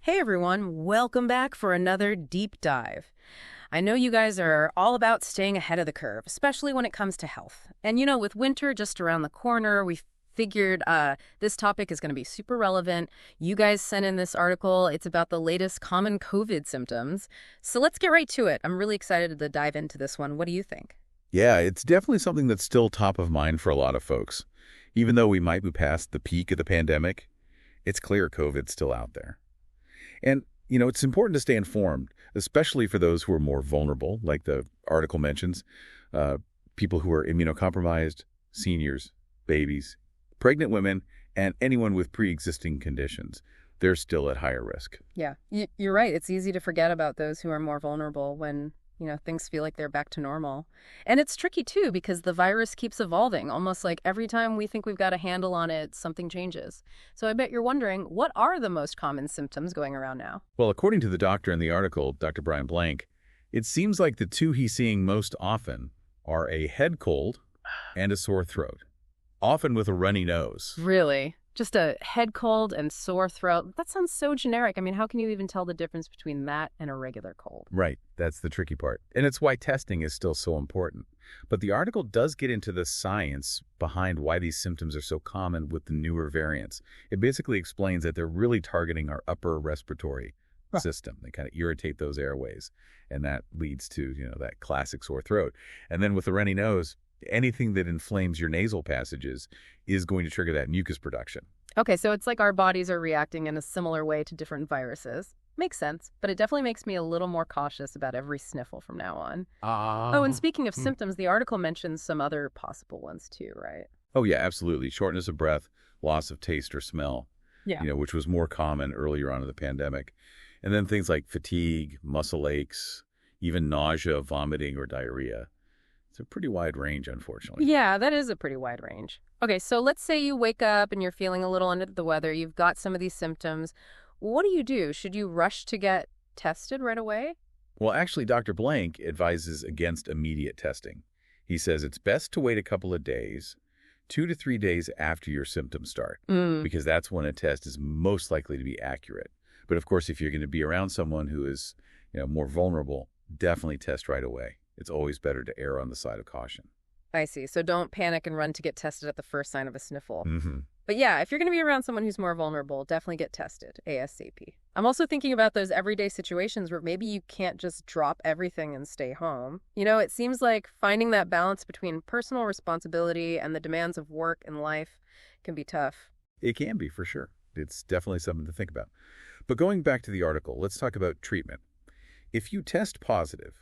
Hey everyone, welcome back for another deep dive. I know you guys are all about staying ahead of the curve, especially when it comes to health. And with winter just around the corner, we figured this topic is going to be super relevant. You guys sent in this article. It's about the latest common COVID symptoms. So let's get right to it. I'm really excited to dive into this one. What do you think? Yeah, it's definitely something that's still top of mind for a lot of folks. Even though we might be past the peak of the pandemic, it's clear COVID's still out there. And, it's important to stay informed, especially for those who are more vulnerable, like the article mentions, people who are immunocompromised, seniors, babies, pregnant women, and anyone with pre-existing conditions. They're still at higher risk. Yeah, you're right. It's easy to forget about those who are more vulnerable when things feel like they're back to normal. And it's tricky, too, because the virus keeps evolving. Almost like every time we think we've got a handle on it, something changes. So I bet you're wondering, what are the most common symptoms going around now? Well, according to the doctor in the article, Dr. Brian Blank, it seems like the two he's seeing most often are a head cold and a sore throat, often with a runny nose. Really? Just a head cold and sore throat? That sounds so generic. I mean, how can you even tell the difference between that and a regular cold? Right. That's the tricky part. And it's why testing is still so important. But the article does get into the science behind why these symptoms are so common with the newer variants. It basically explains that they're really targeting our upper respiratory system. They kind of irritate those airways. And that leads to, that classic sore throat. And then with the runny nose, anything that inflames your nasal passages is going to trigger that mucus production. Okay, so it's like our bodies are reacting in a similar way to different viruses. Makes sense, but it definitely makes me a little more cautious about every sniffle from now on. Oh, and speaking of symptoms, the article mentions some other possible ones too, right? Oh, yeah, absolutely. Shortness of breath, loss of taste or smell, which was more common earlier on in the pandemic. And then things like fatigue, muscle aches, even nausea, vomiting, or diarrhea. It's a pretty wide range, unfortunately. Yeah, that is a pretty wide range. Okay, so let's say you wake up and you're feeling a little under the weather. You've got some of these symptoms. What do you do? Should you rush to get tested right away? Well, actually, Dr. Blank advises against immediate testing. He says it's best to wait a couple of days, 2 to 3 days after your symptoms start, because that's when a test is most likely to be accurate. But of course, if you're going to be around someone who is, more vulnerable, definitely test right away. It's always better to err on the side of caution. I see. So don't panic and run to get tested at the first sign of a sniffle. Mm-hmm. But yeah, if you're going to be around someone who's more vulnerable, definitely get tested ASAP. I'm also thinking about those everyday situations where maybe you can't just drop everything and stay home. It seems like finding that balance between personal responsibility and the demands of work and life can be tough. It can be, for sure. It's definitely something to think about. But going back to the article, let's talk about treatment. If you test positive,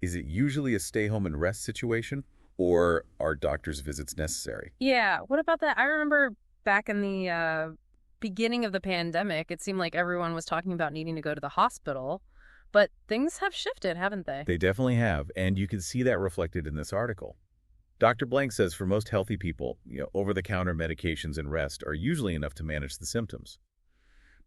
is it usually a stay home and rest situation, or are doctor's visits necessary? Yeah, what about that? I remember back in the beginning of the pandemic, it seemed like everyone was talking about needing to go to the hospital, but things have shifted, haven't they? They definitely have, and you can see that reflected in this article. Dr. Blank says for most healthy people, over-the-counter medications and rest are usually enough to manage the symptoms.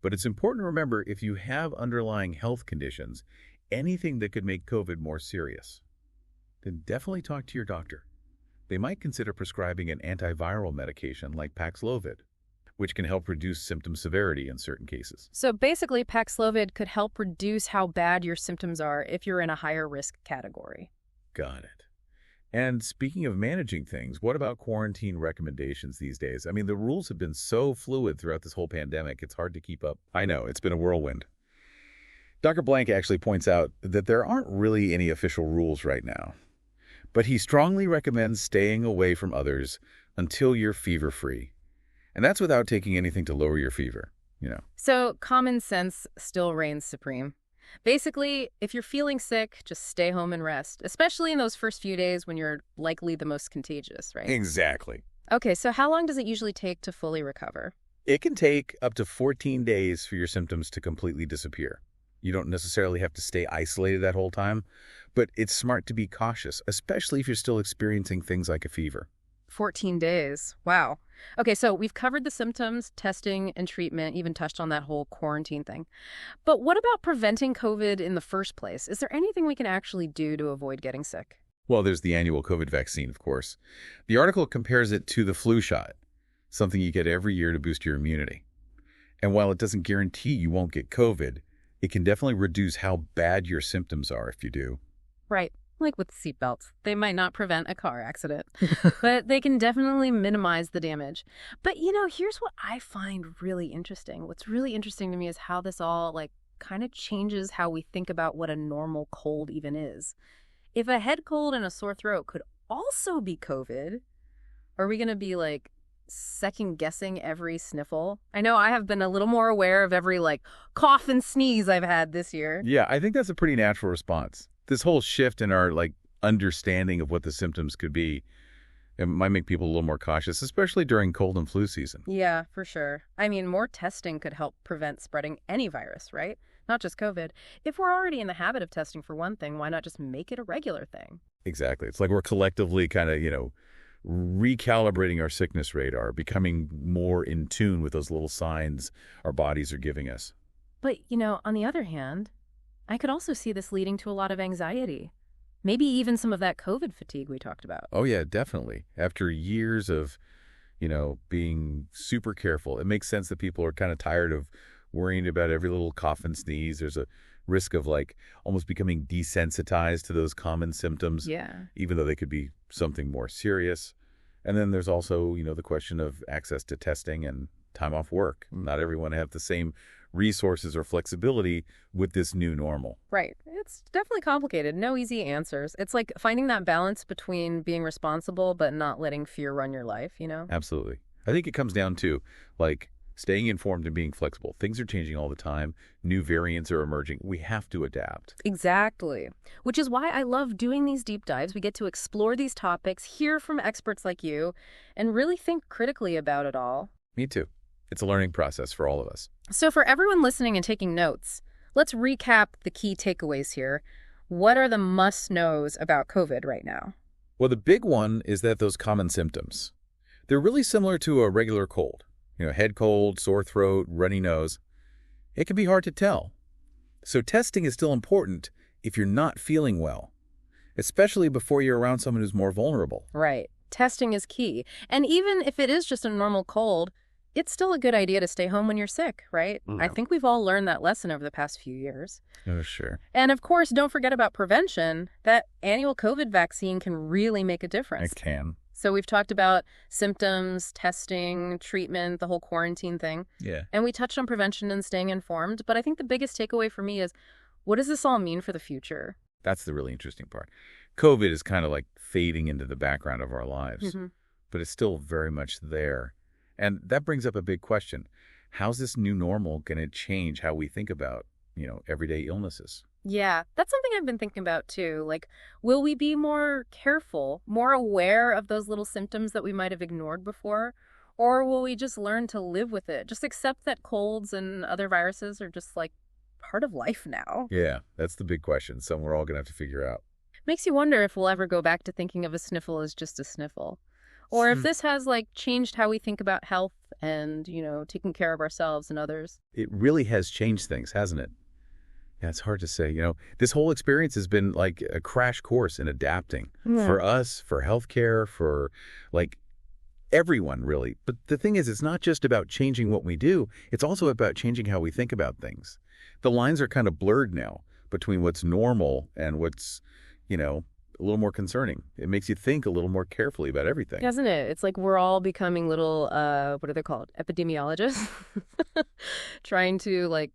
But it's important to remember if you have underlying health conditions, anything that could make COVID more serious, then definitely talk to your doctor. They might consider prescribing an antiviral medication like Paxlovid, which can help reduce symptom severity in certain cases. So basically, Paxlovid could help reduce how bad your symptoms are if you're in a higher risk category. Got it. And speaking of managing things, what about quarantine recommendations these days? I mean, the rules have been so fluid throughout this whole pandemic, it's hard to keep up. I know, it's been a whirlwind. Dr. Blank actually points out that there aren't really any official rules right now, but he strongly recommends staying away from others until you're fever-free. And that's without taking anything to lower your fever, So common sense still reigns supreme. Basically, if you're feeling sick, just stay home and rest, especially in those first few days when you're likely the most contagious, right? Exactly. Okay, so how long does it usually take to fully recover? It can take up to 14 days for your symptoms to completely disappear. You don't necessarily have to stay isolated that whole time, but it's smart to be cautious, especially if you're still experiencing things like a fever. 14 days. Wow. Okay, so we've covered the symptoms, testing, and treatment, even touched on that whole quarantine thing. But what about preventing COVID in the first place? Is there anything we can actually do to avoid getting sick? Well, there's the annual COVID vaccine, of course. The article compares it to the flu shot, something you get every year to boost your immunity. And while it doesn't guarantee you won't get COVID, it can definitely reduce how bad your symptoms are if you do. Right. Like with seatbelts. They might not prevent a car accident, but they can definitely minimize the damage. But, here's what I find really interesting. What's really interesting to me is how this all, kind of changes how we think about what a normal cold even is. If a head cold and a sore throat could also be COVID, are we going to be, second-guessing every sniffle? I know I have been a little more aware of every, cough and sneeze I've had this year. Yeah, I think that's a pretty natural response. This whole shift in our, understanding of what the symptoms could be, it might make people a little more cautious, especially during cold and flu season. Yeah, for sure. I mean, more testing could help prevent spreading any virus, right? Not just COVID. If we're already in the habit of testing for one thing, why not just make it a regular thing? Exactly. It's like we're collectively kind of, recalibrating our sickness radar, becoming more in tune with those little signs our bodies are giving us. But, on the other hand, I could also see this leading to a lot of anxiety. Maybe even some of that COVID fatigue we talked about. Oh, yeah, definitely. After years of, being super careful, it makes sense that people are kind of tired of worrying about every little cough and sneeze. There's a risk of almost becoming desensitized to those common symptoms, even though they could be something more serious. And then there's also, the question of access to testing and time off work. Not everyone have the same resources or flexibility with this new normal. Right. It's definitely complicated. No easy answers. It's like finding that balance between being responsible but not letting fear run your life, Absolutely. I think it comes down to, staying informed and being flexible. Things are changing all the time. New variants are emerging. We have to adapt. Exactly. Which is why I love doing these deep dives. We get to explore these topics, hear from experts like you, and really think critically about it all. Me too. It's a learning process for all of us. So for everyone listening and taking notes, let's recap the key takeaways here. What are the must-knows about COVID right now? Well, the big one is that those common symptoms, they're really similar to a regular cold. Head cold, sore throat, runny nose. It can be hard to tell. So testing is still important if you're not feeling well, especially before you're around someone who's more vulnerable. Right. Testing is key. And even if it is just a normal cold, it's still a good idea to stay home when you're sick, right? I think we've all learned that lesson over the past few years. Oh, sure. And of course, don't forget about prevention. That annual COVID vaccine can really make a difference. It can. So we've talked about symptoms, testing, treatment, the whole quarantine thing. Yeah. And we touched on prevention and staying informed. But I think the biggest takeaway for me is, what does this all mean for the future? That's the really interesting part. COVID is kind of fading into the background of our lives, but it's still very much there. And that brings up a big question. How's this new normal going to change how we think about, everyday illnesses? Yeah, that's something I've been thinking about too. Will we be more careful, more aware of those little symptoms that we might have ignored before? Or will we just learn to live with it? Just accept that colds and other viruses are just part of life now? Yeah, that's the big question. Something we're all going to have to figure out. Makes you wonder if we'll ever go back to thinking of a sniffle as just a sniffle. Or if this has changed how we think about health and, taking care of ourselves and others. It really has changed things, hasn't it? Yeah, it's hard to say. This whole experience has been a crash course in adapting for us, for healthcare, for everyone, really. But the thing is, it's not just about changing what we do. It's also about changing how we think about things. The lines are kind of blurred now between what's normal and what's, a little more concerning. It makes you think a little more carefully about everything. Doesn't it? It's like we're all becoming little, what are they called? Epidemiologists? Trying to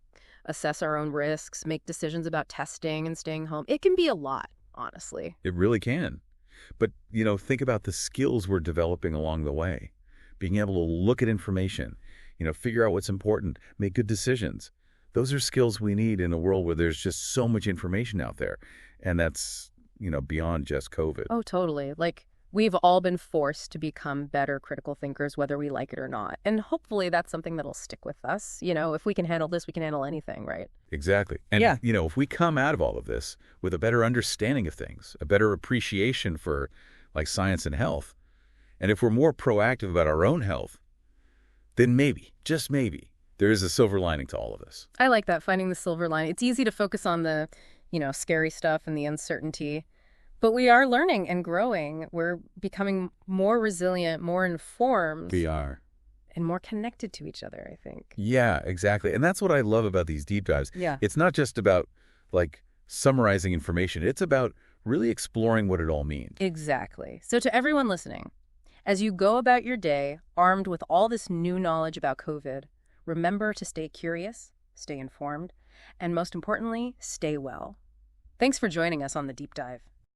assess our own risks, make decisions about testing and staying home. It can be a lot, honestly. It really can. But, think about the skills we're developing along the way. Being able to look at information, figure out what's important, make good decisions. Those are skills we need in a world where there's just so much information out there. And that's, beyond just COVID. Oh, totally. We've all been forced to become better critical thinkers, whether we like it or not. And hopefully that's something that'll stick with us. If we can handle this, we can handle anything, right? Exactly. And, if we come out of all of this with a better understanding of things, a better appreciation for, science and health, and if we're more proactive about our own health, then maybe, just maybe, there is a silver lining to all of this. I like that, finding the silver lining. It's easy to focus on the, scary stuff and the uncertainty. But we are learning and growing. We're becoming more resilient, more informed. We are. and more connected to each other, I think. Yeah, exactly. And that's what I love about these deep dives. Yeah. It's not just about, like, summarizing information. It's about really exploring what it all means. Exactly. So to everyone listening, as you go about your day armed with all this new knowledge about COVID, remember to stay curious, stay informed, and most importantly, stay well. Thanks for joining us on the Deep Dive.